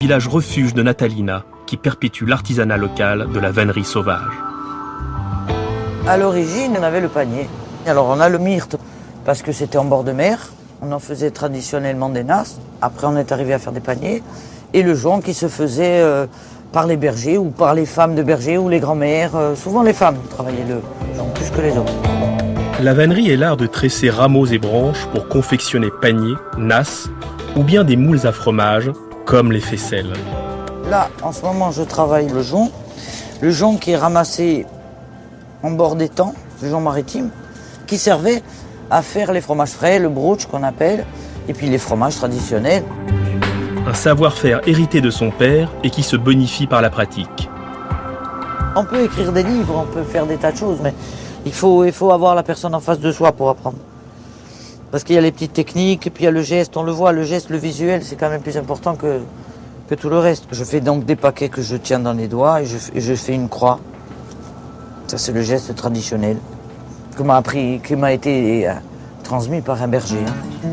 Village refuge de Natalina, qui perpétue l'artisanat local de la vannerie sauvage. À l'origine, on avait le panier. Alors on a le myrte, parce que c'était en bord de mer. On en faisait traditionnellement des nasses. Après, on est arrivé à faire des paniers. Et le jonc qui se faisait par les bergers ou par les femmes de bergers ou les grands-mères. Souvent les femmes travaillaient le jonc plus que les hommes. La vannerie est l'art de tresser rameaux et branches pour confectionner paniers, nasses ou bien des moules à fromage, comme les faisselles. Là, en ce moment, je travaille le jonc. Le jonc qui est ramassé en bord d'étang, le jonc maritime, qui servait à faire les fromages frais, le brooch qu'on appelle, et puis les fromages traditionnels. Un savoir-faire hérité de son père et qui se bonifie par la pratique. On peut écrire des livres, on peut faire des tas de choses, mais il faut avoir la personne en face de soi pour apprendre. Parce qu'il y a les petites techniques, et puis il y a le geste, on le voit, le geste, le visuel, c'est quand même plus important que tout le reste. Je fais donc des paquets que je tiens dans les doigts et je fais une croix. Ça, c'est le geste traditionnel qui m'a été transmis par un berger.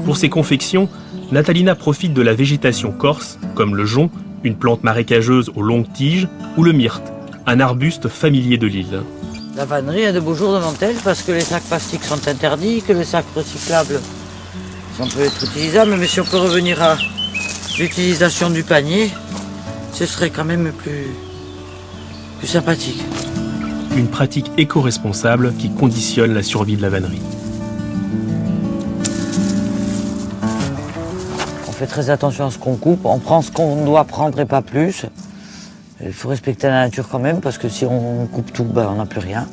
Pour ces confections, Natalina profite de la végétation corse, comme le jonc, une plante marécageuse aux longues tiges, ou le myrte, un arbuste familier de l'île. La vannerie a de beaux jours devant elle parce que les sacs plastiques sont interdits, que les sacs recyclables, on peut être utilisables, mais si on peut revenir à l'utilisation du panier, ce serait quand même plus sympathique. Une pratique éco-responsable qui conditionne la survie de la vannerie. On fait très attention à ce qu'on coupe, on prend ce qu'on doit prendre et pas plus. Il faut respecter la nature quand même, parce que si on coupe tout, on n'a plus rien.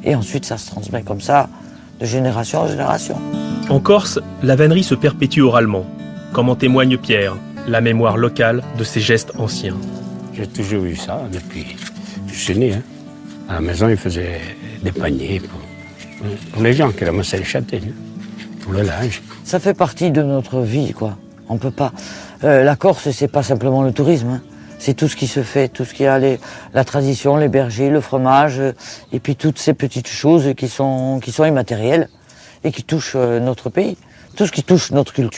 Et ensuite, ça se transmet comme ça, de génération en génération. En Corse, la vannerie se perpétue oralement, comme en témoigne Pierre, la mémoire locale de ces gestes anciens. J'ai toujours vu ça depuis que je suis né. À la maison, ils faisaient des paniers pour les gens qui ramassaient les châtaignes, pour le linge. Ça fait partie de notre vie, quoi. On peut pas. La Corse, c'est pas simplement le tourisme. C'est tout ce qui se fait, tout ce qui a la tradition, les bergers, le fromage, et puis toutes ces petites choses qui sont immatérielles et qui touchent notre pays. Tout ce qui touche notre culture.